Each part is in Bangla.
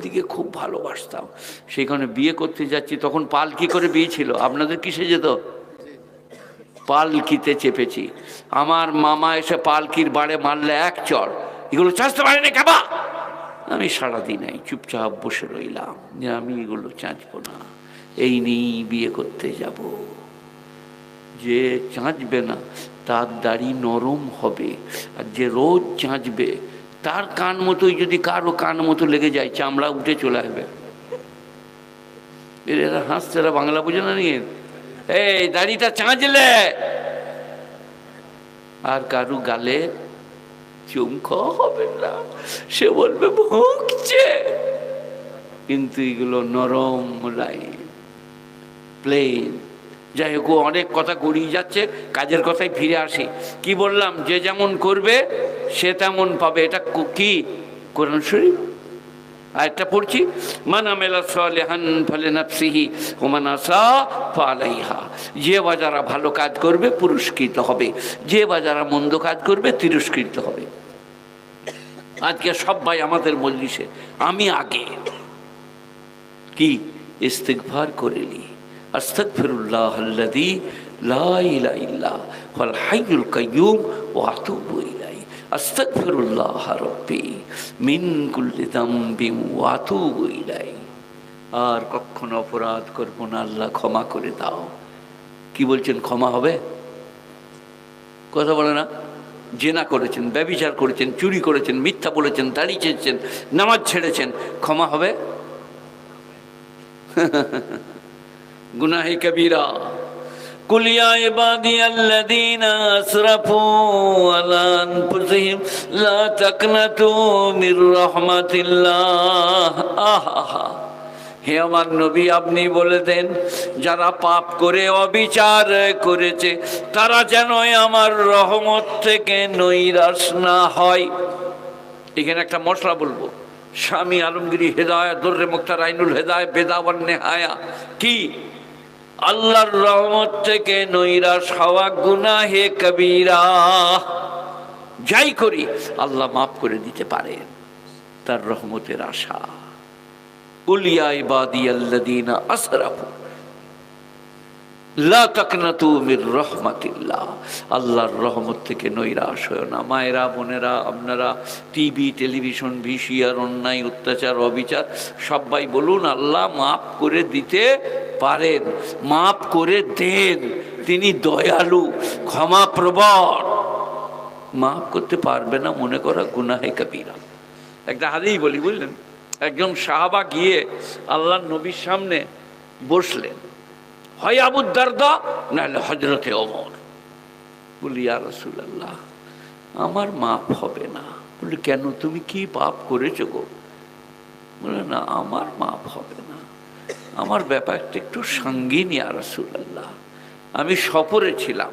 দিকে খুব ভালোবাসতাম। সেখানে বিয়ে করতে যাচ্ছি, তখন পালকি করে বিয়ে ছিল। আপনাদের কিসে যেত? পালকিতে চেপেছি। আমার মামা এসে পালকির বাড়ে মারলে এক চড়, এগুলো চাঁচতে পারেনি কাবা। আমি সারাদিন এই চুপচাপ বসে রইলাম যে আমি এগুলো চাঁচবো না, এই নিয়েই বিয়ে করতে যাব। যে চাঁচবে না তার দাড়ি নরম হবে, আর যে রোজ চাঁচবে তার কান মতোই যদি কারো কান মতো লেগে যায়, চামড়া উঠে চলে আসবে। এরা হাসছে, এরা বাংলা বোঝে না নিয়ে। এই দাড়িটা চাঁচলে আর কারু গালে চুম খাওয়া হবে না, সে বলবে ভুগছে। কিন্তু এগুলো নরম লাইন, প্লেন। যাই হোক, অনেক কথা গড়িয়ে যাচ্ছে, কাজের কথায় ফিরে আসি। কি বললাম? যে যেমন করবে সে তেমন পাবে। এটা কি কোরআন শরীফ? আরেকটা পড়ছি, মান আমিলা সালিহান ফালিনাফসিহি ওয়া মান আসা ফালাইহা। যে বা যারা ভালো কাজ করবে পুরস্কৃত হবে, যে বা যারা মন্দ কাজ করবে তিরস্কৃত হবে। আজকে সবাই আমাদের মজলিসে আমি আগে কি ইস্তিগফার করেলি, আস্তাগফিরুল্লাহাল্লাযী লা ইলাহা ইল্লা হুয়াল হাইয়ুল কাইয়্যুম ওয়া আতুবু ইলাইহি, আস্তাগফিরুল্লাহ রাব্বি মিন কুল্লি যামবিন ওয়া আতুবু ইলাইহি। আর কখনো অপরাধ করব না, আল্লাহ ক্ষমা করে দাও। কি বলছেন? ক্ষমা হবে? কথা বলে না? জেনা করেছেন, ব্যভিচার করেছেন, চুরি করেছেন, মিথ্যা বলেছেন, দাড়ি চেয়েছেন, নামাজ ছেড়েছেন, ক্ষমা হবে? গুনাহে কবিরা। কুল ইয়া ইবাদিয়াল্লাযীনা আসরাফু আলা আনফুসিহিম লা তাকনাতু মির রাহমাতিল্লাহ। আহা, হে আমার নবী, আপনি বলে দেন যারা পাপ করে অবিচার করেছে তারা যেন আমার রহমত থেকে নৈরাশ না হয়। এখানে একটা মশলা বলবো, স্বামী আলমগীরি হেদায়াত দুররে মুক্তার আইনুল হেদায়াত বেদাওয়ান নেহায়া কি? আল্লাহর রহমত থেকে নৈরাশ হওয়া গুনাহে কবিরা। যাই করি আল্লাহ মাফ করে দিতে পারেন, তার রহমতের আশা। কুল ইয়া ইবাদিয়াল্লাযীনা আসরাফু লা তাকনাতু মির রাহমাতিল্লাহ। আল্লাহর রহমত থেকে নৈরাশ হয় না। মায়েরা, বোনেরা, আপনারা টিভি, টেলিভিশন, ভিসিআর, অন্যায়, অত্যাচার, অবিচার সবাই বলুন আল্লাহ মাফ করে দিতে পারেন, মাফ করে দেন। তিনি দয়ালু, ক্ষমাপ্রবণ। মাফ করতে পারবে না মনে করা গুনাহে কবিরা। একটা হাদিস বলি, বুঝলেন? একজন সাহাবা গিয়ে আল্লাহর নবীর সামনে বসলেন, হয় আবু দারদা নাহলে হযরতে ওমর। বলি ইয়া রাসূলুল্লাহ, আমার মাফ হবে না। বলি কেন, তুমি কি পাপ করেছো গো? বলে না, আমার মাফ হবে না, আমার ব্যাপারটা একটু সঙ্গীন ইয়া রাসূলুল্লাহ। আমি সফরে ছিলাম,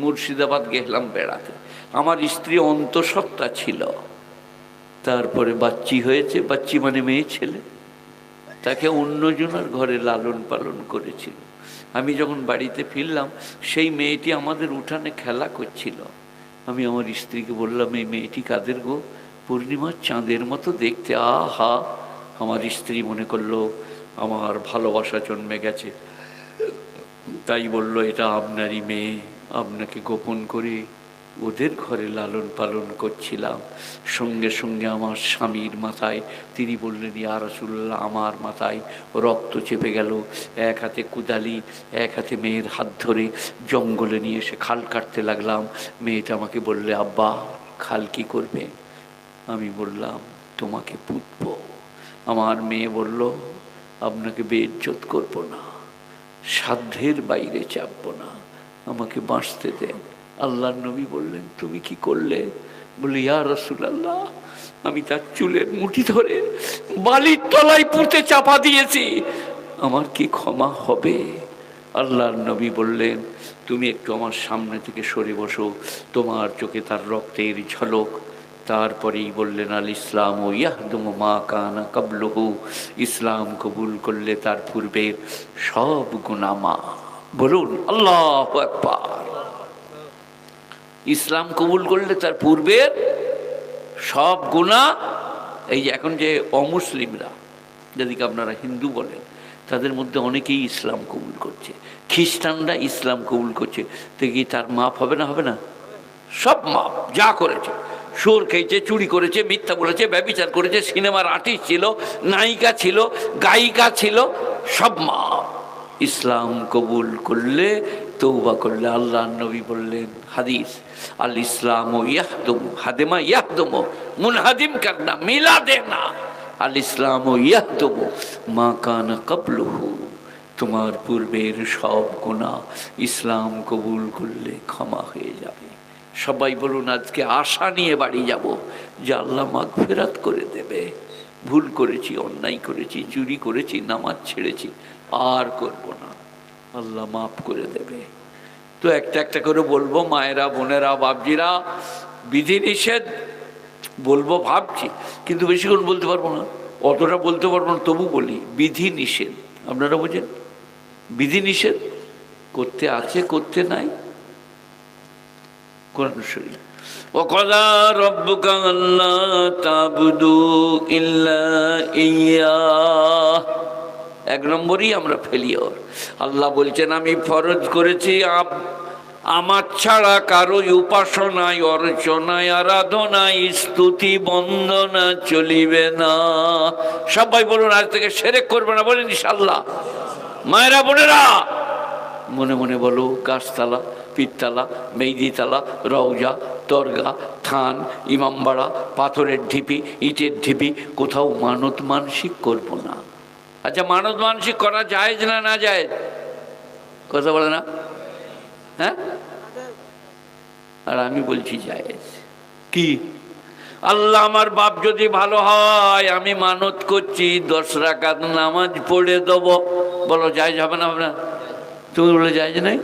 মুর্শিদাবাদ গেলাম বেড়াতে। আমার স্ত্রী অন্তঃসত্ত্বা ছিল, তারপরে বাচ্চি হয়েছে, বাচ্চি মানে মেয়ে ছেলে, তাকে অন্যজনের ঘরে লালন পালন করেছিল। আমি যখন বাড়িতে ফিরলাম সেই মেয়েটি আমাদের উঠানে খেলা করছিল। আমি আমার স্ত্রীকে বললাম, এই মেয়েটি কাদের গো? পূর্ণিমার চাঁদের মতো দেখতে। আহা! আমার স্ত্রী মনে করলো আমার ভালোবাসা জন্মে গেছে, তাই বলল এটা আপনারই মেয়ে, আপনাকে গোপন করে ওদের ঘরে লালন পালন করছিলাম। সঙ্গে সঙ্গে আমার স্বামীর মাথায় তিনি বললেন, ইয়া রাসূলুল্লাহ, আমার মাথায় রক্ত চেপে গেল। এক হাতে কুদালি, এক হাতে মেয়ের হাত ধরে জঙ্গলে নিয়ে এসে খাল কাটতে লাগলাম। মেয়েটা আমাকে বললে, আব্বা খাল কি করবে? আমি বললাম, তোমাকে পুতব। আমার মেয়ে বলল, আপনাকে বেইজ্জত করব না, সাধ্যের বাইরে চাপবো না, আমাকে বাঁচতে দেন। আল্লাহর নবী বললেন, তুমি কি করলে? বলি, ইয়া রাসূলুল্লাহ, আমি তার চুলের মুঠি ধরে বালির তলায় পুঁতে চাপা দিয়েছি, আমার কি ক্ষমা হবে? আল্লাহর নবী বললেন, তুমি একটু আমার সামনে থেকে সরে বসো, তোমার চোখে তার রক্তের ঝলক। তারপরেই বললেন, আল ইসলাম ও ইয়াহদুমু মা কানা কাবলুহু, ইসলাম কবুল করলে তার পূর্বের সব গুনাহ মাফ। বলুন আল্লাহু আকবার। ইসলাম কবুল করলে তার পূর্বের সব গুনাহ। এই যে এখন যে অমুসলিমরা যাদেরকে আপনারা হিন্দু বলেন, তাদের মধ্যে অনেকেই ইসলাম কবুল করছে, খ্রিস্টানরা ইসলাম কবুল করছে, তো কি তার মাপ হবে না? হবে না? সব মাপ, যা করেছে, সুর খেয়েছে, চুরি করেছে, মিথ্যা বলেছে, ব্যভিচার করেছে, সিনেমার আর্টিস্ট ছিল, নায়িকা ছিল, গায়িকা ছিল, সব মাপ। ইসলাম কবুল করলে, তৌবা করলে, আল্লাহ নবী বললেন হাদিস, আল ইসলাম ও ইয়াহদুম হাদেমা ইয়াহদুম মুনহাদিম করনা মিলা দেনা, আল ইসলাম ও ইয়াহদুম মা কানা ক্বাবলুহু, তোমার পূর্বের সব গুনাহ ইসলাম কবুল করলে ক্ষমা হয়ে যাবে। সবাই বলুন আজকে আশা নিয়ে বাড়ি যাব যে আল্লাহ মাগফিরাত করে দেবে। ভুল করেছি, অন্যায় করেছি, চুরি করেছি, নামাজ ছেড়েছি, আর করব না, আল্লাহ মাফ করে দেবে। তো একটা একটা করে বলবো, মায়েরা, বোনেরা, বাপজিরা, বিধিনিষেধ বলবো ভাবছি, কিন্তু বেশিক্ষণ বলতে পারবো না, অতটা বলতে পারবো না, তবু বলি বিধিনিষেধ। আপনারা বোঝেন বিধিনিষেধ করতে আছে, করতে নাই। কোরআন শরীফ, ওয়াকাযা রাব্বুকা আল্লা তা'বুদু ইল্লা ইয়্যাহ, এক নম্বরই আমরা ফেলিওর। আল্লাহ বলছেন আমি ফরজ করেছি আমার ছাড়া কারো উপাসনায়, অর্চনায়, আরাধনায়, স্তুতি, বন্দনা চলিবে না। সবাই বলুন আজ থেকে শিরক করবে না, বলেন ইনশাআল্লাহ। মায়েরা, বোনেরা, মনে মনে বলো, গাছতলা, পীরতলা, মেহদিতলা, রওজা, দরগা, থান, ইমামবাড়া, পাথরের ঢিপি, ইটের ঢিপি, কোথাও মানত মানসিক করব না। আচ্ছা, মানত মানসিক করা জায়েজ না না জায়েজ? কথা বলে না? হ্যাঁ, আর আমি বলছি জায়েজ। কি? আল্লাহ আমার বাপ যদি ভালো হয়, আমি মানত করছি 10 রাকাত নামাজ পড়ে দেব। বলো জায়েজ হবে না? হবে না? তুমি বলে জায়েজ নাই?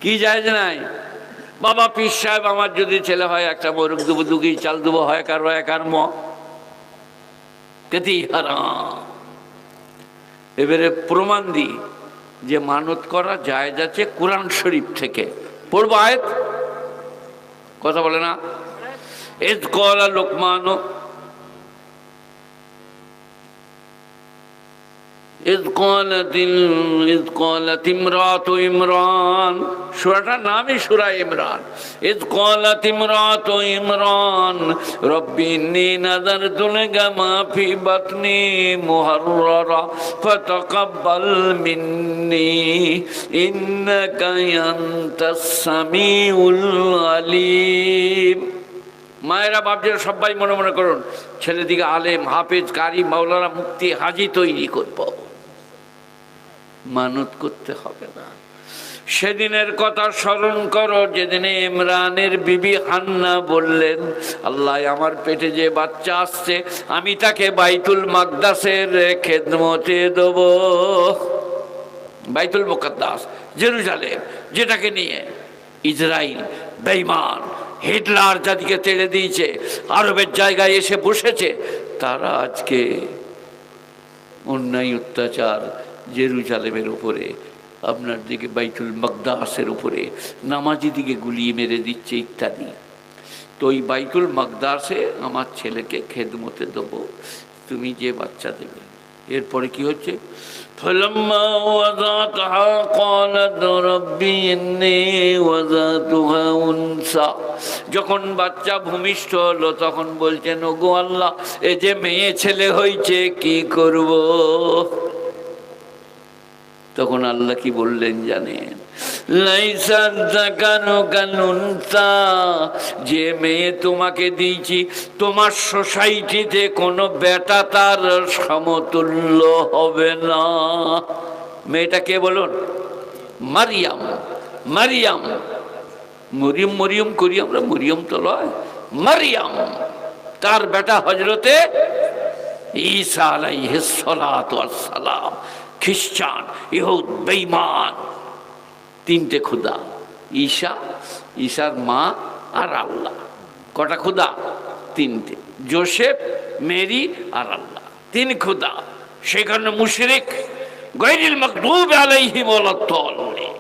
কি জায়েজ নাই? বাবা পীর সাহেব আমার যদি ছেলে হয়, একটা মোরগ দেবো, 2 কেজি চাল দেবো, হয় কারো একার ম কেতি হারাম। এবারে প্রমাণ দিই যে মানত করা জায়েজ আছে কোরআন শরীফ থেকে। পড়বো আয়াত, কথা বলে না? ইয ক্বালা লুকমান, ইয ক্বালাত ইমরাতু ইমরান, সূরাটার নামই সূরা ইমরান। ইয ক্বালাত ইমরাতু ইমরান রব্বি ইন্নী নাযারতু লাকা মা ফি বাতনি মুহাররারা ফাতাকাব্বাল মিন্নী ইন্নাকা আনতাস সামিউল আলিম। মায়েরা, বাপজিরা, সবাই মনে মনে করুন, ছেলেদিকে আলেম, হাফেজ, কারি, মাওলানা, মুফতি, হাজি তৈরি করব। মানত করতে হবে না। সেদিনের কথা স্মরণ করো যেদিনে ইমরানের বিবি হান্না বললেন, আল্লাহ আমার পেটে যে বাচ্চা আসছে আমি তাকে বাইতুল মাকদাসের খেদমতে দেব। বাইতুল মুকাদ্দাস, জেরুজালেম, যেটাকে নিয়ে ইসরাইল বেঈমান হিটলার যাদিকে তেড়ে দিয়েছে, আরবের জায়গায় এসে বসেছে, তারা আজকে অন্যায় অত্যাচার জেরুজালেমের উপরে, আপনার দিকে বাইতুল মাকদাসের উপরে, নামাজি দিকে গুলিয়ে মেরে দিচ্ছে ইত্যাদি। তো ওই বাইতুল মাকদাসে আমার ছেলেকে খেদমতে দেবো, তুমি যে বাচ্চা দেবে। এরপরে কি হচ্ছে? فلما وضعتها قالت ربي إني وضعتها أنثى, যখন বাচ্চা ভূমিষ্ঠ হলো তখন বলছেন, ওগো আল্লাহ, এ যে মেয়ে ছেলে হয়েছে কি করব? তখন আল্লাহ কি বললেন জানেন? লাইসা যাকারু কাল উনসা, যে মেয়ে তোমাকে দিয়েছি তোমার সোসাইটিতে কোনো বেটা তার সমতুল্য হবে না। মেয়েটা কে বলুন? মারিয়াম। মারিয়াম, মরিয়ম, মরিয়ম করি আমরা, মরিয়ম তো লয়, মারিয়াম, তার বেটা হযরতে ঈসা আলাইহিস সালাতু ওয়াস সালাম। খ্রিস্টান, ইহুদ, বেঈমান, 3টে খুদা, ঈসা, ঈসার মা আর আল্লাহ। কটা খুদা? 3টে, যোসেফ, মেরি আর আল্লাহ, 3 খুদা। সেখানে মুশরিক, গায়রিল মাগদুবি আলাইহিম ওয়ালাদ-দাল্লিন।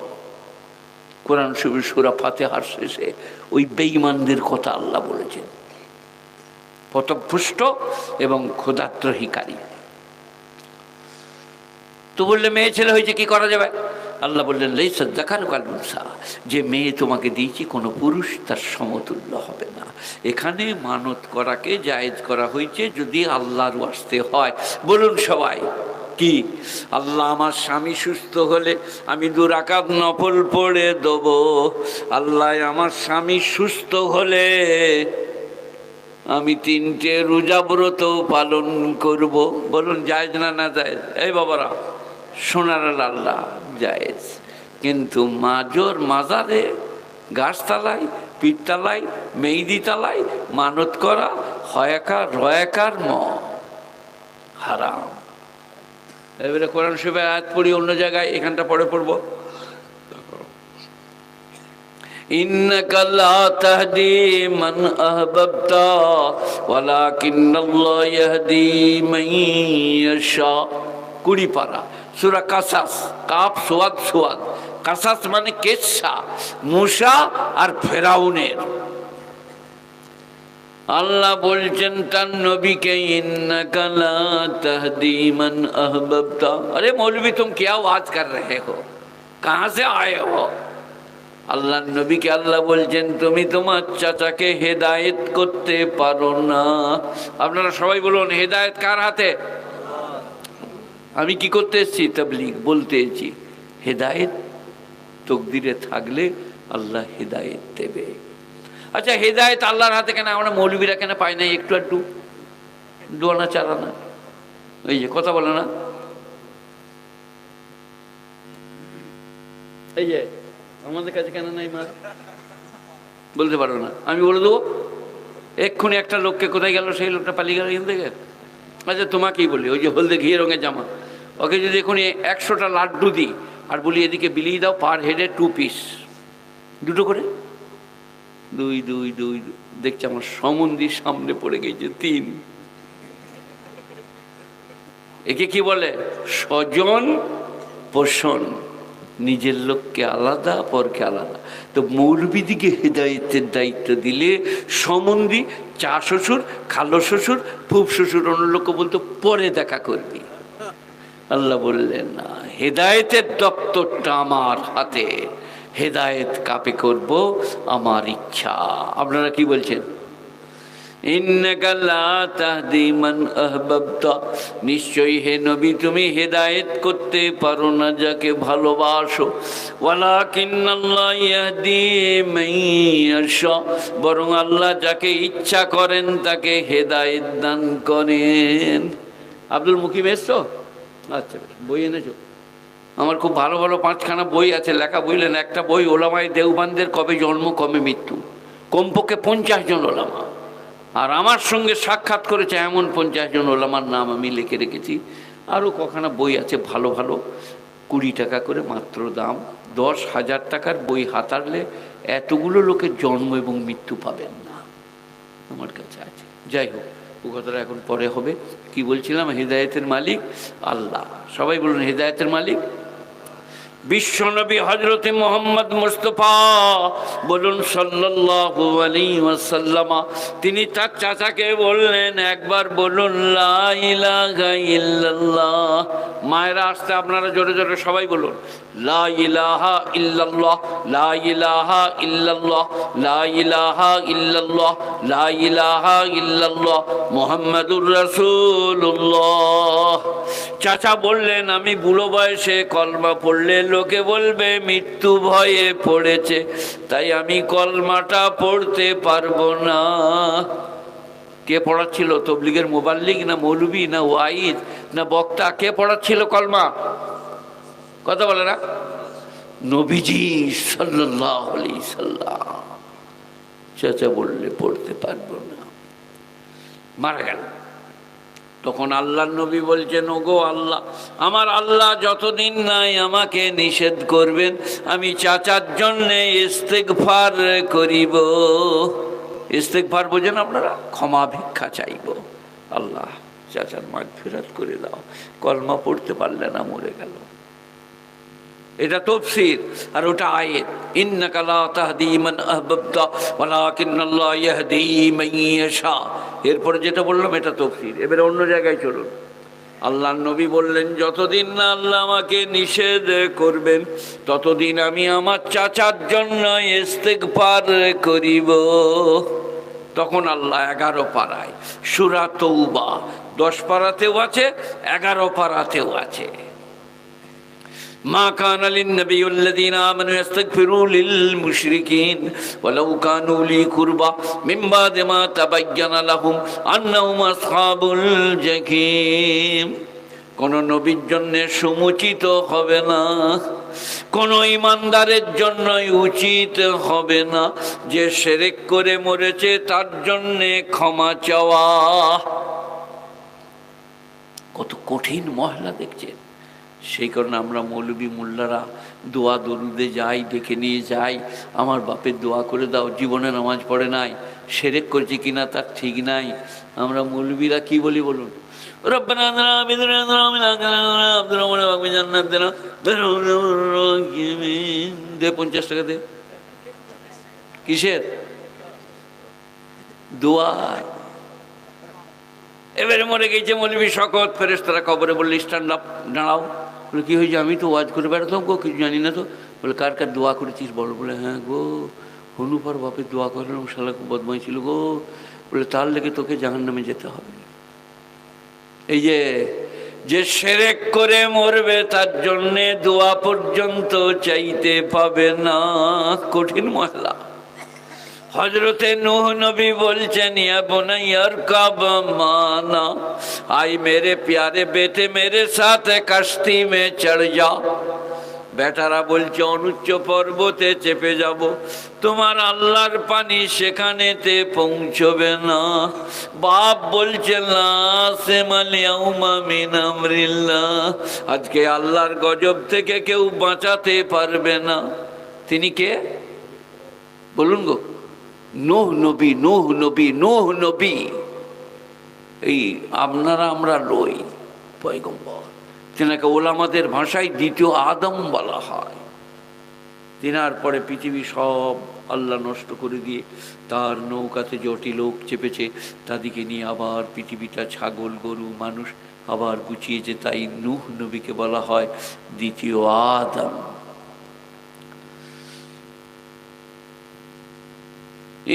কোরআন শরীফের সূরা ফাতিহার শেষে ওই বেঈমানদের কথা আল্লাহ বলেছেন। পথভ্রষ্ট এবং ক্ষুধাদ্রহীকারী। তো বললে মেয়ে ছেলে হয়েছে, কি করা যাবে? আল্লাহ বললেন লাইসা যাকারু কাল উনসা, যে মেয়ে তোমাকে দিয়েছি কোনো পুরুষ তার সমতুল্য হবে না। এখানে মানত করাকে জায়েজ করা হয়েছে যদি আল্লাহর ওয়াস্তে হয়। বলুন সবাই কি? আল্লাহ আমার স্বামী সুস্থ হলে আমি 2 রাকাত নফল পড়ে দেবো। আল্লাহ আমার স্বামী সুস্থ হলে আমি 3টে রোজা ব্রত পালন করব। বলুন জায়েজ না না জায়েজ? এই বাবারা সোনার আল্লাহ জায়েজ। কিন্তু মাজারে, গাছতলায়, পীরতলায়, মেহেদিতলায় মানত করা হয়াকার রয়াকার হারাম। এবারে কোরআন শরীফের আয়াত পড়ি অন্য জায়গায়, এখানটা পড়ে পড়বো। ইন্নাকা লা তাহদি মান আহবাবতা ওয়ালাকিন্নাল্লাহ ইয়াহদি মান ইয়াশা। 20 পারা সূরা কাসাস, কাফ সোয়াদ সোয়াদ। কাসাস মানে কেসা, মূসা আর ফেরাউনের। আল্লাহ বলছেন তার নবীকে ইন্নাকা লা তাহদি মান আহবাবতা। আরে মৌলवी तुम क्या बात कर रहे हो, कहाँ से आए हो? আল্লাহ নবীকে আল্লাহ বলছেন তুমি তোমার চাচাকে হেদায়েত করতে পারো না। আপনারা সবাই বলুন হেদায়েত কার হাতে? আমি কি করতে এসেছি? তাবলীগ বলতে এসেছি। হেদায়েত তকদিরে থাকলে আল্লাহ হেদায়েত দেবে। আচ্ছা হেদায়েত আল্লাহর হাতে কেন? আমরা মৌলবীরা কেন পাই নাই একটু একটু দোয়ানা চারানা? এই যে কথা বলে না, এই যে আমাদের কাছে কেন নাই মা? বলতে পারো না, আমি বলে দেবো। এক্ষুনি একটা লোককে কোথায় গেল, সেই লোকটা পালিয়ে গেল এখান থেকে। আচ্ছা তোমাকেই বলি, ওই যে হলদে ঘিয়ে রঙের জামা, ওকে যদি এখনই 100টা লাড্ডু দিই আর বলি এদিকে বিলিয়ে দাও, পার হেডে 2 পিস, 2টো করে, 2 2 2, দেখছি আমার সমন্দির সামনে পড়ে গেছে 3। একে কি বলে? স্বজন পোষণ। নিজের লোককে আলাদা, পরকে আলাদা। তো মৌলবীদিকে হেদায়েতের দায়িত্ব দিলে সম্বন্ধী, চা শ্বশুর, খালো শ্বশুর, ফুফ শ্বশুর, অন্য লোককে বলতো পরে দেখা করবি। আল্লাহ বললেন না, হেদায়েতের দপ্তরটা আমার হাতে। হেদায়েত কাপে করব আমার ইচ্ছা। আপনারা কি বলছেন? ইন্নাকা লা তাহদি মান আহবাবতা, নিশ্চয়ই হে নবী তুমি হেদায়েত করতে পারো না যাকে ভালোবাসো। ওয়ালাকিন্নাল্লাহ ইয়াহদি মান ইয়াশা, বরং আল্লাহ যাকে ইচ্ছা করেন তাকে হেদায়েত দান করেন। আব্দুল মুকিম এসছো? আচ্ছা বই এনেছো? আমার খুব ভালো ভালো 5খানা বই আছে, লেখা বইলেন। একটা বই ওলামায়ে দেওবান্দের কবে জন্ম কবে মৃত্যু, কমপক্ষে 50 জন ওলামা, আর আমার সঙ্গে সাক্ষাৎ করেছে এমন 50 জন ওলামার নাম আমি লিখে রেখেছি। আরও কখানা বই আছে ভালো ভালো, 20 টাকা করে মাত্র দাম। 10,000 টাকার বই হাতারলে এতগুলো লোকের জন্ম এবং মৃত্যু পাবেন না, আমার কাছে আছে। যাই হোক, ও কথাটা এখন পরে হবে। কি বলছিলাম? হেদায়েতের মালিক আল্লাহ। সবাই বলুন হেদায়েতের মালিক বিশ্বনবী হযরতে মুহাম্মদ মুস্তাফা, বলুন সাল্লাল্লাহু আলাইহি ওয়াসাল্লাম। তিনি তার চাচাকে বললেন, একবার বলুন লা ইলাহা ইল্লাল্লাহ। মায়েরা আসতে আপনারা জোরে জোরে সবাই বলুন লা ইলাহা ইল্লাল্লাহ, লা ইলাহা ইল্লাল্লাহ, লা ইলাহা ইল্লাল্লাহ, লা ইলাহা ইল্লাল্লাহ মুহাম্মাদুর রাসূলুল্লাহ। চাচা বললেন, আমি বুড়ো বয়সে কলমা পড়লে লোকে বলবে মৃত্যু ভয়ে পড়েছে, তাই আমি কলমাটা পড়তে পারবো না। কে পড়াচ্ছিল? তবলিগের মুবাল্লিগ না মৌলবী না ওয়াইজ না বক্তা? কে পড়াচ্ছিল কলমা? কথা বলে না? নবীজি সাল্লাল্লাহু আলাইহি সাল্লাম। চাচা বললে পড়তে পারবো না, মারা গেল। তখন আল্লাহর নবী বলছেন, ওগো আল্লাহ, আমার আল্লাহ যতদিন নাই আমাকে নিষেধ করবেন আমি চাচার জন্যে ইস্তেগফার করিব। ইস্তেগফার বোঝেন আপনারা? ক্ষমা ভিক্ষা চাইব। আল্লাহ চাচার মাগফিরাত করে দাও। কলমা পড়তে পারলে না, মরে গেল। এটা তাফসীর আর ওটা আয়াত। ইন্নাকা লা তাহদি মান আহবাবতা ওয়ালাকিন্নাল্লাহ ইয়াহদি মান ইয়াশা। এরপরে যেটা বললাম এটা তাফসীর। এবারে অন্য জায়গায় চলুন। আল্লাহর নবী বললেন, যতদিন না আল্লাহ আমাকে নিষেধ করবেন ততদিন আমি আমার চাচার জন্য ইস্তেগফার করিব। তখন আল্লাহ 11 পারায়, সূরা তওবা 10 পারাতেও আছে, 11 পারাতেও আছে। মা কানা লিন-নাবিয়্যিল্লাযীনা আমানু ইস্তাগফিরু লিল-মুশরিকিন ওয়ালাউ কানু লি কুরবা মিন বাদি মা তাবায়্যানা লাহুম আন্নাহুম আসহাবুল জাহিম। কোন নবীর জন্য সমুচিত হবে না, কোন ইমানদারের জন্য উচিত হবে না যে শিরক করে মরেছে তার জন্য ক্ষমা চাওয়া। কত কঠিন মহলা দেখছেন। সেই কারণে আমরা মৌলবী মোল্লারা দোয়া দরুদে যাই, ডেকে নিয়ে যাই, আমার বাপের দোয়া করে দাও, জীবনে নামাজ পড়ে নাই, শিরক করেছে কিনা তার ঠিক নাই। আমরা মৌলবীরা কি বলি বলুন? রব্বানা আতিনা ফিদ দুনিয়া হাসানাতাও ওয়া ফিল আখিরাতি হাসানাতাও দে 50 টাকা দে। কিসের দোয়া? এবারে মরে গেছে মৌলবী শকত, ফেরেশতারা কবরে বললে স্ট্যান্ড আপ, দাঁড়াও। বলে কি হয়েছে? আমি তো ওয়াজ করে বেড়াতাম গো, কিছু জানি না তো। বলে কার কার দোয়া করেছিস বলো। বলে হ্যাঁ গো, হনুফার বাপের দোয়া করলাম, শালা খুব বদমাই ছিল গো। বলে তার লেগে তোকে জাহান্নামে যেতে হবে। এই যে শিরক করে মরবে তার জন্যে দোয়া পর্যন্ত চাইতে পাবে না। কঠিন মহলা। হযরতে নূহ নবী বলছেন, ইয়া বুনাইয়ার কাব মানা, আই মেরে প্যারে বেটে মেরে সাথে কাশতি মে চড় যা। বেটারা বলছে অনুচ্চ পর্বতে চেপে যাব, তোমার আল্লাহর পানি সেখানেতে পৌঁছবে না। বাপ বলছে লা সিমাল ইয়াউমা মিন আমরিল্লাহ, আজকে আল্লাহর গজব থেকে কেউ বাঁচাতে পারবে না। তিনি কে বলুন গো? নূহ নবী, নূহ নবী, নূহ নবী। এই আপনারা আমরা লই পয়গম্বর। তেনাকে ওলামাদের ভাষায় দ্বিতীয় আদম বলা হয়। তিনার পরে পৃথিবী সব আল্লাহ নষ্ট করে দিয়ে তার নৌকাতে যটি লোক চেপেছে তাদেরকে নিয়ে আবার পৃথিবীটা ছাগল গরু মানুষ আবার গুছিয়েছে। তাই নূহ নবীকে বলা হয় দ্বিতীয় আদম।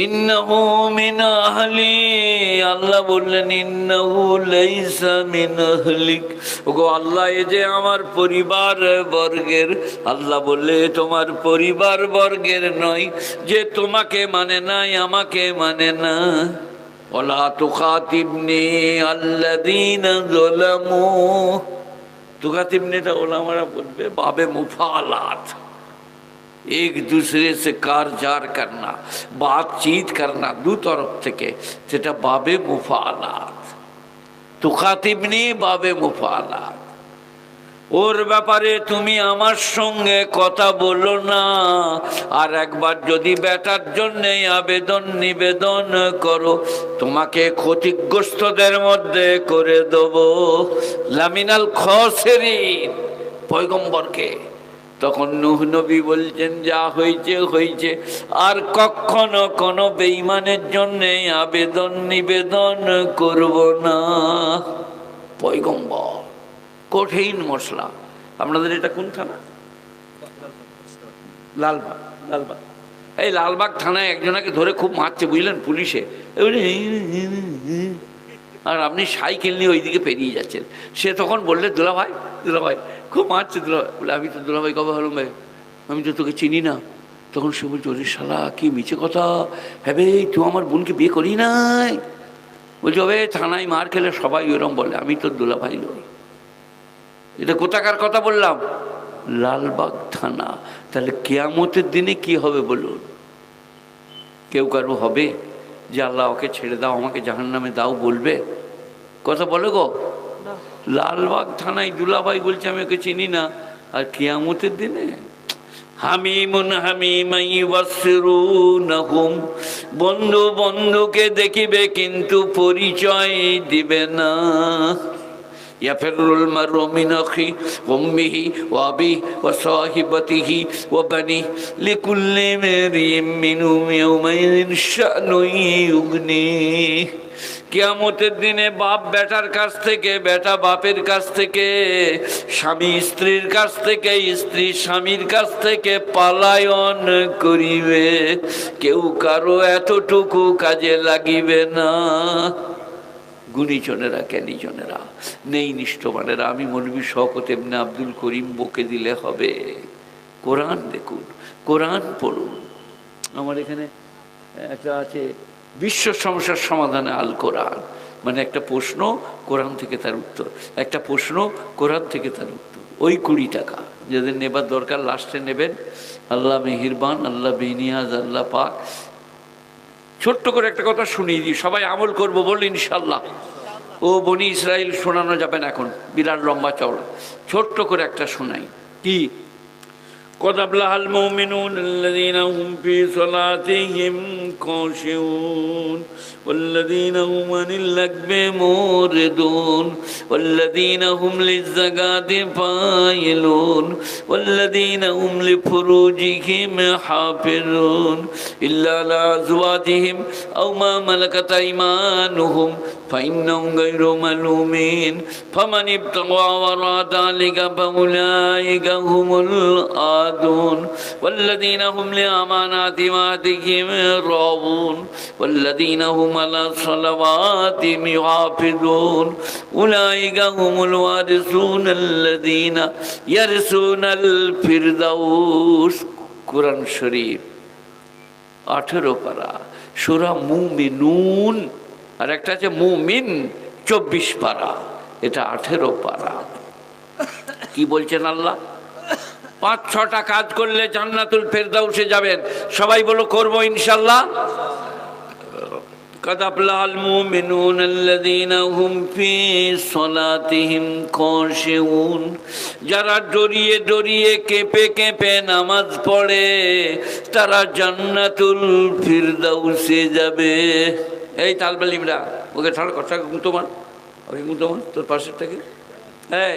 ইন্নাহু মিন আহলি, আল্লাহ বললেন ইন্নাহু লাইসা মিন আহলিক। ওগো আল্লাহ, এ যে আমার পরিবার বর্গের। আল্লাহ বললে তোমার পরিবার বর্গের নয়, যে তোমাকে মানে নাই, আমাকে মানে না। ওয়ালা তুখাতিবনি আল্লাযীনা যালামু। তুখাতিবনিটা ওলামারা বলবে বাবে মুফালাত, एक दूसरे से कारजार करना, बातचीत करना दो तरफ থেকে, সেটা বাবে মুফালাত। তুখাতিবনি বাবে মুফালাত। ওর ব্যাপারে তুমি আমার সঙ্গে কথা বলো না। আর একবার যদি বেটার জন্য আবেদন নিবেদন করো, তোমাকে ক্ষতিগ্রস্তদের মধ্যে করে দেব, লামিনাল খাসিরিন। পয়গম্বরকে তখন নূহ নবী বলছেন, যা হয়েছে হয়েছে, আর কখনো কোনো বেঈমানের জন্য আবেদন নিবেদন করব না। পয়গম্বর কঠিন মশলা। আপনাদের এটা কোন থানা? লালবাগ। লালবাগ, এই লালবাগ থানায় একজনকে ধরে খুব মারছে বুঝলেন পুলিশে। আর আপনি সাইকেল নিয়ে ওইদিকে পেরিয়ে যাচ্ছেন। সে তখন বললে দুলাভাই, দুলাভাই খুব মারছে। দুলাভাই বলে, আমি তো দুলাভাই কবে হলাম ভাই, আমি তো তোকে চিনি না। তখন সে বলছে, ওরে শালা কি মিছে কথা, হ্যাঁ বে তুই আমার বোনকে বিয়ে করি নাই। বলছে ওবে থানায় মার খেলে সবাই ওরম বলে, আমি তো দুলাভাই নই। এটা কোথাকার কথা বললাম? লালবাগ থানা। তাহলে কিয়ামতের দিনে কি হবে বলুন? কেউ কারো হবে যে আল্লাহ ওকে ছেড়ে দাও, আমাকে জাহান্নামে দাও বলবে? কথা বলে গো? লালবাগ থানায় দুলাভাই বলছে আমি ওকে চিনি না। আর কিয়ামতের দিনে হামিমুন হামিমাই ওয়াসিরুনহুম, বন্ধু বন্ধুকে দেখিবে কিন্তু পরিচয় দিবে না। ইয়াফিরুল মারউ মিন আখি ওয়া উম্মিহি ওয়া আবিহি ওয়া সাহিবাতিহি ওয়া বানিহি লিকুল্লি ইমরিইন মিনহুম ইয়াওমাইযিন শা'নুন ইউগনিহি। কিয়ামতের দিনে বাপ বেটার কাছ থেকে, বেটা বাপের কাছ থেকে, স্বামী স্ত্রীর কাছ থেকে, স্ত্রী স্বামীর কাছ থেকে পলায়ন করিবে, কেউ কারো এতটুকু কাজে লাগিবে না। গুণীজনেরা, জ্ঞানীজনেরা, নেই নিষ্ঠমানেরা, আমি মৌলভী শওকত ইবনে আব্দুল করিম বকে দিলে হবে? কোরআন দেখুন, কোরআন পড়ুন। আমার এখানে একটা আছে বিশ্ব সমস্যার সমাধানে আল কোরআন, মানে একটা প্রশ্ন কোরআন থেকে তার উত্তর, একটা প্রশ্ন কোরআন থেকে তার উত্তর। ওই 20 টাকা যাদের নেবার দরকার লাস্টে নেবেন। আল্লাহ মেহেরবান, আল্লাহ বেনিয়াজ, আল্লাহ পাক। ছোট্ট করে একটা কথা শুনিয়ে দিই, সবাই আমল করবো বলে ইনশাল্লাহ। ও বনি ইসরাইল শোনানো যাবে না এখন, বিরাট লম্বা চওড়া, ছোট্ট করে একটা শোনাই। কি? قد أفلح المؤمنون الذين هم في صلاتهم خاشعون والذين هم عن اللغو معرضون والذين هم للزكاة فاعلون والذين هم لفروجهم حافظون إلا على أزواجهم أو ما ملكت أيمانهم فإنهم غير ملومين فمن ابتغى وراء ذلك فأولئك هم العادون والذين هم لأماناتهم وعهدهم راعون والذين هم على صلواتهم يحافظون أولئك هم الوارثون الذين يرثون الفردوس। কুরআন শরীফ 18 পারা, সূরা মুমিনুন, আর একটা আছে মুমিন 24 পারা, এটা 18 পারা। কি বলছেন আল্লাহ? 5-6টা কাজ করলে জান্নাতুল ফেরদাউসে যাবেন। সবাই বলো করবো ইনশাল্লাহ। قد أفلح المؤمنون الذين هم في صلاتهم خاشعون, যারা ডরিয়ে ডরিয়ে কেঁপে কেঁপে নামাজ পড়ে তারা জান্নাতুল ফিরদাউসে যাবে। এই তালবালিমরা ওকে ছাড়া কথা তোমার, ওকে তোমার তোর পাশের থেকে, হ্যাঁ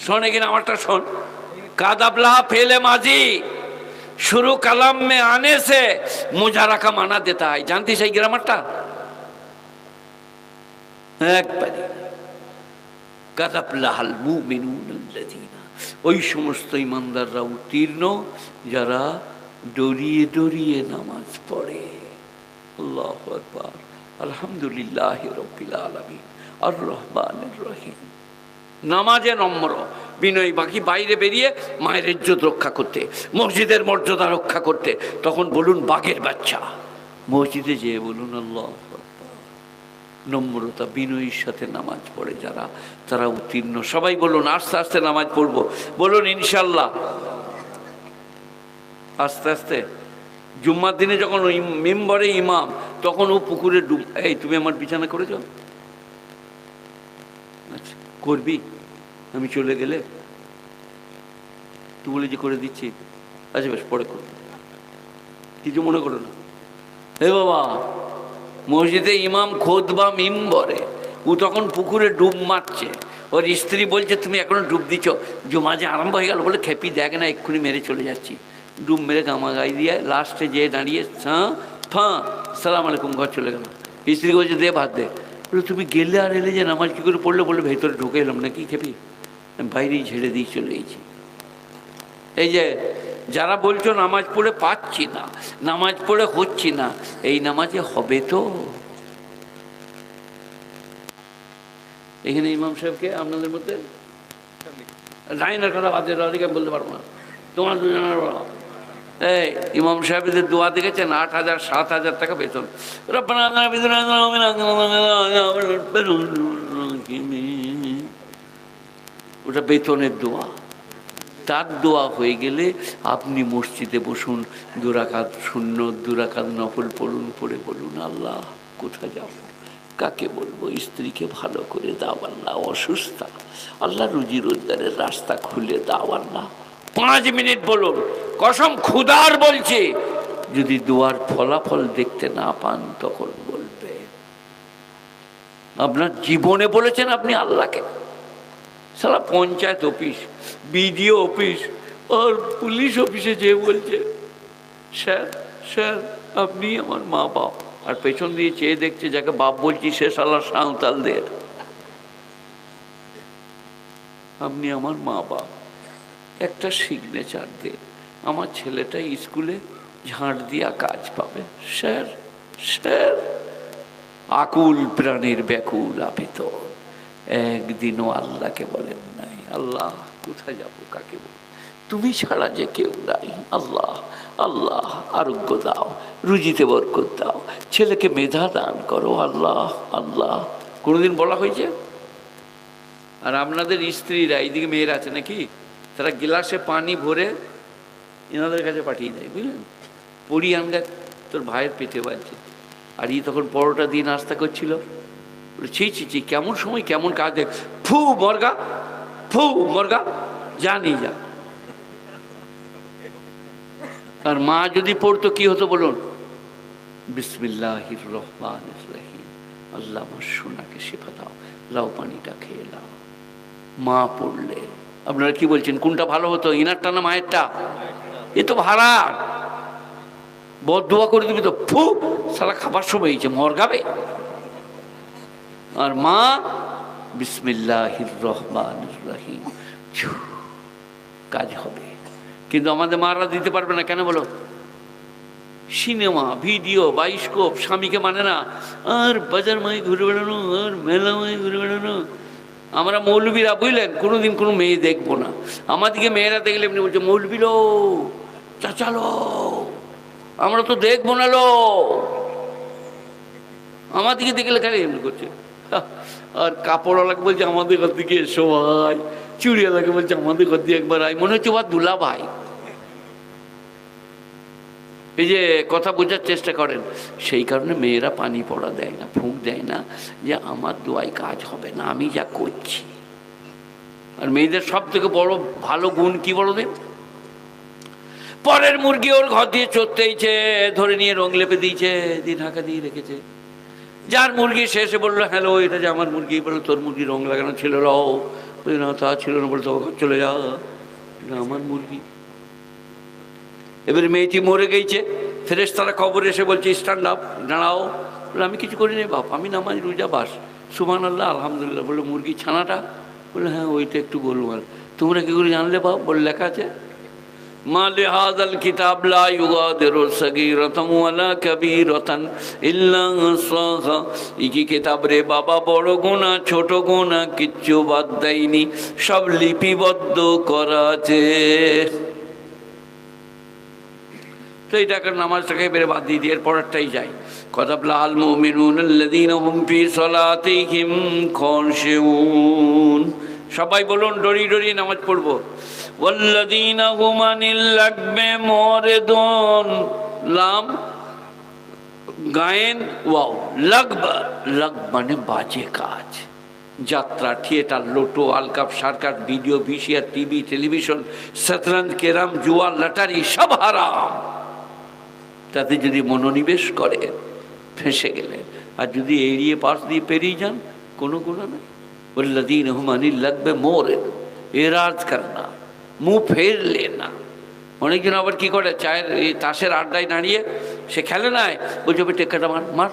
শোনে কিনা আমারটা শোন। কাদ আফলাহ ফেলে মাজি शुरू कलम में आने से मुजारा का माना देता है। जानती सही ग्रामरটা? একবারে কাদ আফলাহাল মুমিনুনাল্লাযীনা, ওই সমস্ত ইমানদাররা উত্তীর্ণ যারা ডরিয়ে ডরিয়ে নামাজ পড়ে। আল্লাহু আকবার, আলহামদুলিল্লাহি রাব্বিল আলামিন, আর রহমানির রহিম। নামাজে নম্র বিনয়, বাকি বাইরে বেরিয়ে মায়ের ইজ্জত রক্ষা করতে, মসজিদের মর্যাদা রক্ষা করতে, তখন বলুন বাঘের বাচ্চা। মসজিদে যেয়ে বলুন আল্লাহু আকবার। নম্রতা বিনয়ের সাথে নামাজ পড়ে যারা, তারা উত্তীর্ণ। সবাই বলুন আস্তে আস্তে নামাজ পড়বো, বলুন ইনশাল্লাহ আস্তে আস্তে। জুম্মার দিনে যখন ওই মেম্বারে ইমাম, তখন ও পুকুরে ডুব, এই তুমি আমার বিছানা করে যাও, আচ্ছা করবি, আমি চলে গেলে তুই বলে যে করে দিচ্ছি, আচ্ছা বেশ পরে করবো, কিছু মনে করো না। হে বাবা, মসজিদে ইমাম খুতবা মিম্বরে, ও তখন পুকুরে ডুব মারছে, ওর স্ত্রী বলছে তুমি এখনো ডুব দিচ্ছ, জুমা যে আরম্ভ হয়ে গেল, বলে খেপি দেখ না এক্ষুনি মেরে চলে যাচ্ছি। ডুব মেরে গামা গাই দিয়ে লাস্টে যেয়ে দাঁড়িয়ে ফাঁ সালাম আলাইকুম, ঘর চলে গেল। স্ত্রী বলছে দে ভাত দে। বলে তুমি গেলে আর এলে যে নামাজ কী করে পড়লে? বলে ভেতরে ঢুকে এলাম নাকি খেপি, বাইরেই ঝেড়ে দিয়ে চলে গেছি। এই যে যারা বলছো নামাজ পড়ে পাচ্ছি না, নামাজ পড়ে হচ্ছি না, এই নামাজে হবে তো? এখানে ইমাম সাহেবকে আপনাদের মধ্যে লাইনের কথা বাদে রাদিকে বলতে পারবো না, তোমার দুজনের বলা। এই ইমাম সাহেবদের দোয়া দেখেছেন? 8,000 7,000 টাকা বেতন। ওটা বেতনের দোয়া। তার দোয়া হয়ে গেলে আপনি মসজিদে বসুন, 2 রাকাত সুন্নত 2 রাকাত নফল পড়ুন, পড়ে বলুন আল্লাহ কোথায় যাব, কাকে বলবো, স্ত্রীকে ভালো করে দাও আল্লাহ, অসুস্থ আল্লাহ, রুজি রোজগারের রাস্তা খুলে দাও আল্লাহ। 5 মিনিট বলুন, কসম খুদার বলছে, যদি দোয়ার ফলাফল দেখতে না পান তখন বলবে। আপনার জীবনে বলেছেন আপনি আল্লাহকে? সালা পঞ্চায়েত অফিস, বিডিও অফিস আর পুলিশ অফিসে যে বলছে স্যার স্যার আপনি আমার মা বাপ, আর পেছন দিয়ে চেয়ে দেখছে যাকে বাপ বলছি সে সালা সাঁওতালদের। আপনি আমার মা বাপ, একটা সিগনেচার দে, আমার ছেলেটা স্কুলে ঝাঁট দিয়া কাজ পাবে। স্যার স্যার, আকুল প্রাণীর ব্যাকুল আবেদন। একদিনও আল্লাহকে বলেন নাই আল্লাহ কোথায় যাব, কাকে বল, তুমি ছাড়া যে কেউ নাই। আল্লাহ আল্লাহ আরোগ্য দাও, রুজিতে বরকত দাও, ছেলেকে মেধা দান করো। আল্লাহ আল্লাহ কোনোদিন বলা হয়েছে? আর আপনাদের স্ত্রীরা, এইদিকে মেয়েরা আছে নাকি, তারা গ্লাসে পানি ভরে এনাদের কাছে পাঠিয়ে দেয়, বুঝলেন? পড়ি আনগা তোর ভাইয়ের পেটে বাজছে। আর ই তখন পরোটা দিয়ে নাস্তা করছিল, ছি ছি ছি, কেমন সময় কেমন কাজ, ফু মর্গা, ফু মর্গা, জানি যা। আর মা যদি পড়তো কি হতো বলুন? বিসমিল্লাহির রহমানির রহিম, আল্লাহ আমার সোনাকে শেফা দাও, লাউ পানিটা খেয়ে নাও। মা পড়লে আপনারা কি বলছেন, কোনটা ভালো হতো, ইনারটা না মায়েরটা? এ তো ভাড়া, বদদোয়া করে দিবি তো, ফু সারা খাবার সময় হয়েছে মরগাবে। আর মা বিসমিল্লাহির রহমানির রহিম, কাজ হবে। কিন্তু আমাদের মারা দিতে পারবে না, কেন বলো? সিনেমা, ভিডিও, বায়োস্কোপ, স্বামীকে মানে না, আর বাজার মায়ে ঘুরে বেড়ানো, আর মেলা মায়ে ঘুরে বেড়ানো। আমরা মৌলবীরা বুঝলেন কোনোদিন কোনো মেয়ে দেখবো না, আমাদিকে মেয়েরা দেখলে এমনি বলছে মৌলবী লো, চাচালো, আমরা তো দেখবো না লো। আমাদিকে দেখলে খালি এমনি করছে। আর কাপড়ওয়ালাকে বলছে আমাদের ঘর দিকে এসো ভাই, চুড়িওয়ালাকে বলছে আমাদের ঘর দিয়ে একবার আয়, মনে হচ্ছে বা দুলা ভাই। এই যে কথা বোঝার চেষ্টা করেন, সেই কারণে মেয়েরা পানি পড়া দেয় না, ফুঁক দেয় না, যে আমার দোয়ায় কাজ হবে না, আমি যা করছি। আর মেয়েদের সব থেকে বড় ভালো গুণ কি বলো দেন? পরের মুরগি ওর ঘর দিয়ে চড়তেইছে, ধরে নিয়ে রং লেপে দিয়েছে, দিয়ে ঢাকা দিয়ে রেখেছে। যার মুরগি শেষে বললো হ্যালো এটা যে আমার মুরগি, বললো তোর মুরগি রং লাগানো ছিল, রাও না তা ছিল না, বলে তো ঘর চলে যা, আমার মুরগি। এবারে মেয়েটি মরে গেছে, ফেরেশতারা খবর এসে বলছে স্ট্যান্ড আপ, দাঁড়াও। বলে আমি কিছু করিনি বাপ, আমি নামাজ রোজা বাস, সুবহানাল্লাহ আলহামদুলিল্লাহ। বললো মুরগি ছানাটা? বললো হ্যাঁ ওইটা একটু গোলমাল। তোমরা কি করে জানলে বাপ? বলে লেখা আছে মা লিহাযাল কিতাব লা ইউগাদিরু সাগীরাতান ওয়ালা কাবীরাতান ইল্লা আহসাহা। এই কি কিতাব রে বাবা, বড় গুনাহ ছোট গুনাহ কিচ্ছু বাদ দেয়নি, সব লিপিবদ্ধ করা আছে। তো এইটাকে নামাজটাকে বেড়ে বাদ দিয়ে দিয়ে পরেরটাই যাই। কাতাবলাল মুমিনুনা আল্লাযীনা হুম ফী সালাতিহিম খাশিউন। সবাই বলুন ডরি ডরি নামাজ পড়বো। ওয়াল্লাযীনা হুম আনিল লাগবি মুরিদুন। লাম গায়েন ওয়াও, লাগব, লাগ মানে বাজে কাজ, যাত্রা, থিয়েটার, লোটো, আলকাপ, circus, video, VCR, TV, television, শতরঞ্জ, ক্যারাম, জুয়া, লটারি সব হারাম। তাতে যদি মনোনিবেশ করে ফেঁসে গেলে, আর যদি এড়িয়ে পাশ দিয়ে পেরিয়ে যান কোনো গুণা নেই। ওয়াল্লাযীনা হুম আনিল লাগবি মুরিদুন, এরাজ করনা, মুখ ফের লেনা। অনেকজন আবার কি করে, চায়ের এই তাসের আড্ডায় দাঁড়িয়ে সে খেলে নাই, বলছে টেক্কাটা মার মার,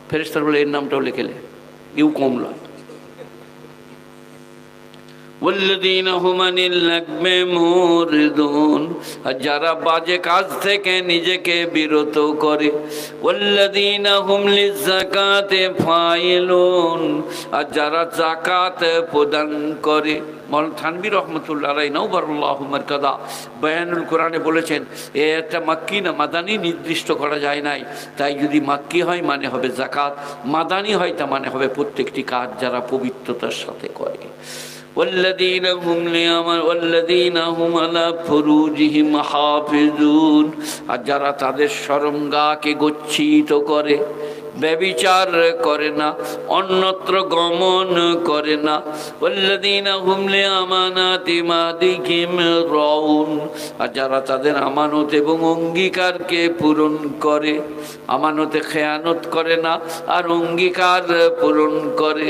ফেরেশতারা বলে এর নামটাও লেখেলে, কেউ কম নয়। ওয়াল্লাযীনা হুম আনিল লাগবি মুরিদুন, আর যারা বাজে কাজ থেকে নিজেকে বিরত করে। ওয়াল্লাযীনা হুম লিযাকাতি ফাইলুন, আর যারা যাকাত প্রদান করে। মাওলানা থানভী রহমতুল্লাহ আলাইহি নওবারাল্লাহু মারকাদা বায়ানুল কোরআনে বলেছেন এ একটা মাক্কি না মাদানী নির্দিষ্ট করা যায় নাই, তাই যদি মাক্কি হয় মানে হবে যাকাত, মাদানী হয় তা মানে হবে প্রত্যেকটি কাজ যারা পবিত্রতার সাথে করে। والذين هم على فروجهم حافظون, আর যারা তাদের শরমগাহকে গচ্ছিত করে, ব্যভিচার করে না, অন্যত্র গমন করে না। ওয়াল্লাযীনা হুম লিআমানাতিহিম ওয়া'আহদিহিম রাউন, আর যারা তাদের আমানত এবং অঙ্গীকারকে পূরণ করে, আমানতে খেয়ানত করে না আর অঙ্গীকার পূরণ করে।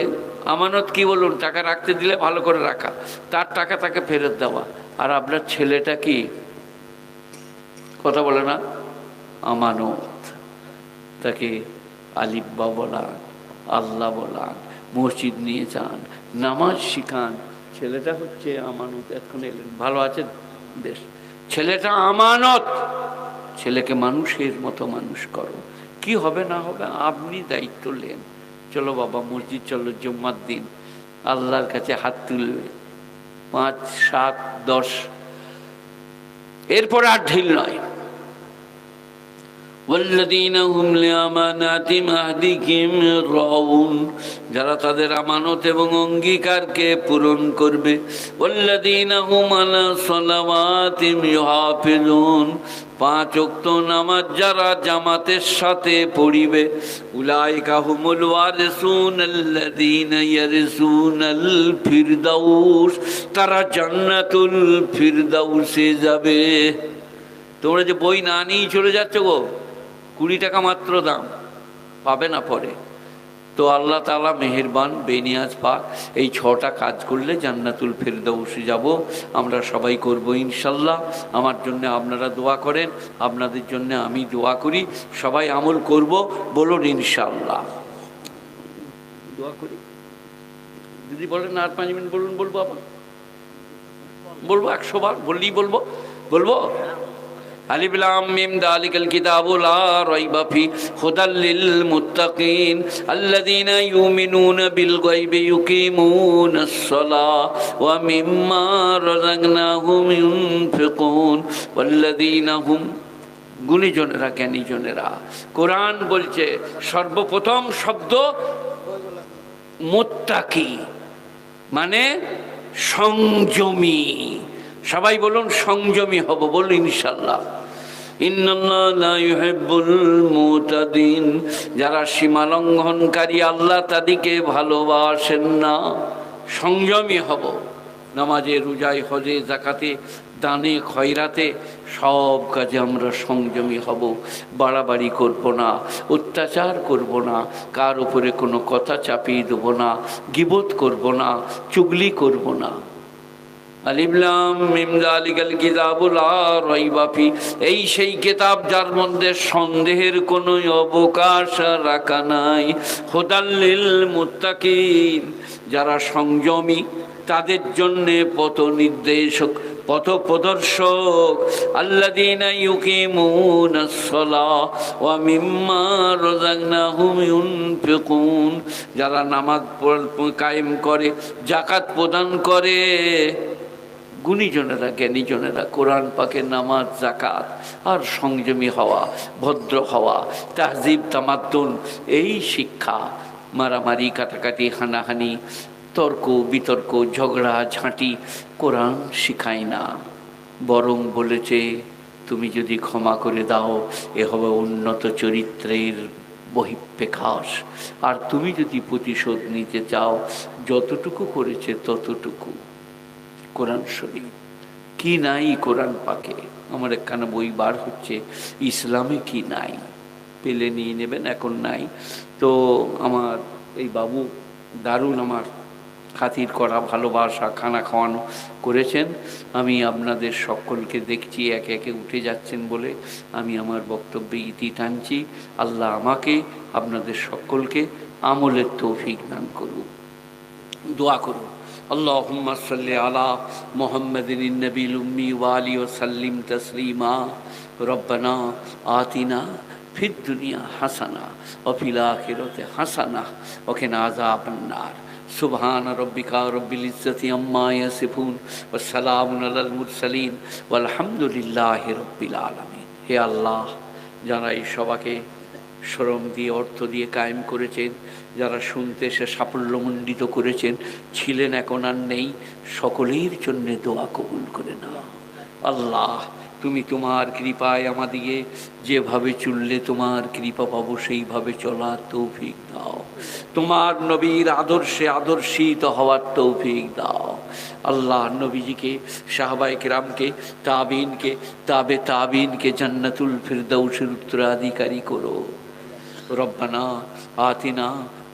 আমানত কি বলুন? টাকা রাখতে দিলে ভালো করে রাখা, তার টাকা তাকে ফেরত দেওয়া। আর আপনার ছেলেটা কি কথা বলে না? আমানত। তাকে আলিফবা বলান, আল্লাহ বলান, মসজিদ নিয়ে যান, নামাজ শিখান। ছেলেটা হচ্ছে আমানত। এখন এলেন, ভালো আছেন বেশ, ছেলেটা আমানত। ছেলেকে মানুষের মতো মানুষ করো। কি হবে না হবে আপনি দায়িত্ব নেন। চলো বাবা মসজিদ চলো, জুম্মার দিন আল্লাহর কাছে হাত তুলবে, 5, 7, 10, এরপর আর ঢিল নয়। ওয়াল্লাযীনা হুম লিআমানাতিহিম ওয়া'আহদিহিম রাউন, যারা তাদের আমানত এবং অঙ্গীকারকে পূরণ করবে। ওয়াল্লাযীনা হুম আলা সালাওয়াতিহিম ইউহাফিজুন, 5 ওয়াক্ত নামাজ যারা জামাতের সাথে পড়িবে। উলাইকা হুমুল ওয়ারিসুন আল্লাযীনা ইয়ারিসুনাল ফিরদাউস, তারা জান্নাতুল ফিরদাউসে যাবে। তোমরা যে বই না নিয়ে চলে যাচ্ছ গো, 20 টাকা মাত্র দাম, পাবে না পরে। তো আল্লাহ তাআলা মেহেরবান, বেনিয়াজ পাক, এই 6টা কাজ করলে জান্নাতুল ফিরদাউসে যাব। আমরা সবাই করব ইনশাল্লাহ। আমার জন্য আপনারা দোয়া করেন, আপনাদের জন্য আমি দোয়া করি, সবাই আমল করব, বলুন ইনশাল্লাহ। দোয়া করি। যদি বলেন আর 5 মিনিট বলুন, বলবো আবার, বলবো 100 বার বললেই বলবো, বলবো। আলিফ লাম মিম যালিকাল কিতাবু লা রাইবা ফি হুদাল লিল মুত্তাকিন আল্লাযীনা ইউমিনুনা বিল গায়বি ইউকিমুনাস সালাহ ওয়া মিম্মা রাযাকনাহুম ইউনফিকুন ওয়াল্লাযীনা হুম, গুণীজনেরা, জ্ঞানীজনেরা। কোরআন বলছে সর্বপ্রথম শব্দ মুত্তাকি, মানে সংযমী। সবাই বলুন সংযমী হব, বলুন ইনশাল্লাহ। ইন্নাল্লাহ লা ইউহিব্বুল মুতাদিন, যারা সীমা লঙ্ঘনকারী আল্লাহ তাদেরকে ভালোবাসেন না। সংযমী হব, নামাজে, রোজায়, হজে, যাকাতে, দানে, খয়রাতে, সব কাজে আমরা সংযমী হব। বাড়াবাড়ি করব না, অত্যাচার করব না, কার উপরে কোনো কথা চাপিয়ে দেব না, গীবত করব না, চুগলি করব না। আলিফ লাম মিম যালিকাল কিতাবু লা রাইবা ফি, এই সেই কিতাব যার মধ্যে সন্দেহের কোনো অবকাশ রাখা নাই। হুদাল লিল মুত্তাকিন, যারা সংযমী তাদের জন্যে পথ নির্দেশক, পথ প্রদর্শক। আল্লাযীনা ইউকিমুনাস সালাহ ওয়া মিম্মা রাযাকনাহুম ইউনফিকুন, যারা নামাজ কায়েম করে, যাকাত প্রদান করে। গুণীজনেরা, জ্ঞানীজনেরা কোরআন পাকের নামাজ, যাকাত আর সংযমী হওয়া, ভদ্র হওয়া, তাহজিব, তামাদ্দুন, এই শিক্ষা। মারামারি, কাটাকাটি, হানাহানি, তর্ক বিতর্ক, ঝগড়া ঝাঁটি কোরআন শিখায় না। বরং বলেছে তুমি যদি ক্ষমা করে দাও এ হবে উন্নত চরিত্রের বহিঃপ্রকাশ, আর তুমি যদি প্রতিশোধ নিতে চাও যতটুকু করেছে ততটুকু। কোরআন শরীফ কি নাই কোরআন পাকে? আমার একখানা বই বার হচ্ছে, ইসলামে কি নাই, পেলে নিয়ে নেবেন, এখন নাই। তো আমার এই বাবু দারুণ আমার খাতির করা, ভালোবাসা, খানা খাওয়ানো করেছেন। আমি আপনাদের সকলকে দেখছি একে একে উঠে যাচ্ছেন বলে আমি আমার বক্তব্যে ইতি টানছি। আল্লাহ আমাকে, আপনাদের সকলকে আমলের তৌফিক দান করুন। দোয়া করুন। আল্লাহুম্মা সাল্লি আলা মুহাম্মাদিন নবিয়্যিল উম্মি ওয়া আলিহি ওয়া সাল্লিম তাসলিমা। রব্বানা আতিনা ফিদ দুনিয়া হাসানা ওয়া ফিল আখিরাতি হাসানা ওয়া কিনা আযাবান নার। সুবহান রব্বিকা রব্বিল ইজ্জাতি আম্মা ইয়াসিফুন ওয়া সালামুন আলাল মুরসালিন ওয়াল হামদুলিল্লাহি রাব্বিল আলামিন। হে আল্লাহ, যারা এই সভাকে শ্রম দিয়ে, অর্থ দিয়ে কায়েম করেছেন, যারা শুনতে সে সাফল্যমণ্ডিত করেছেন, ছিলেন এখন আর নেই, সকলের জন্য দোয়া কবুল করে নাও। আল্লাহ, তুমি তোমার কৃপায় আমাদিকে যেভাবে চললে তোমার কৃপা পাবো সেইভাবে চলার তৌফিক দাও। তোমার নবীর আদর্শে আদর্শিত হওয়ার তৌফিক দাও। আল্লাহ নবীজিকে, সাহাবায়ে কেরামকে, তাবিনকে, তাবে তাবিনকে জান্নাতুল ফিরদৌসের উত্তরাধিকারী করো। রব্বানা আতিনা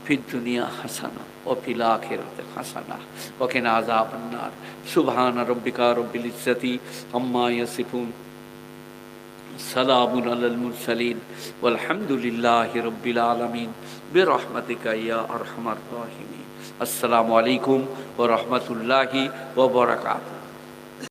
ফিদ দুনিয়া হাসানা ও ফিল আখিরাতি হাসানা ওয়া কিনা আযাবান নার। সুবহানা রাব্বিকা রাব্বিল ইজ্জাতি আম্মা ইয়াসিফুন, সালামুন আলাল মুরসালিন, ওয়ালহামদুলিল্লাহি রাব্বিল আলামিন, বিরহমাতিকা ইয়া আরহামার রাহিমিন। আসসালামু আলাইকুম ওয়া রাহমাতুল্লাহি ওয়া বারাকাতুহু।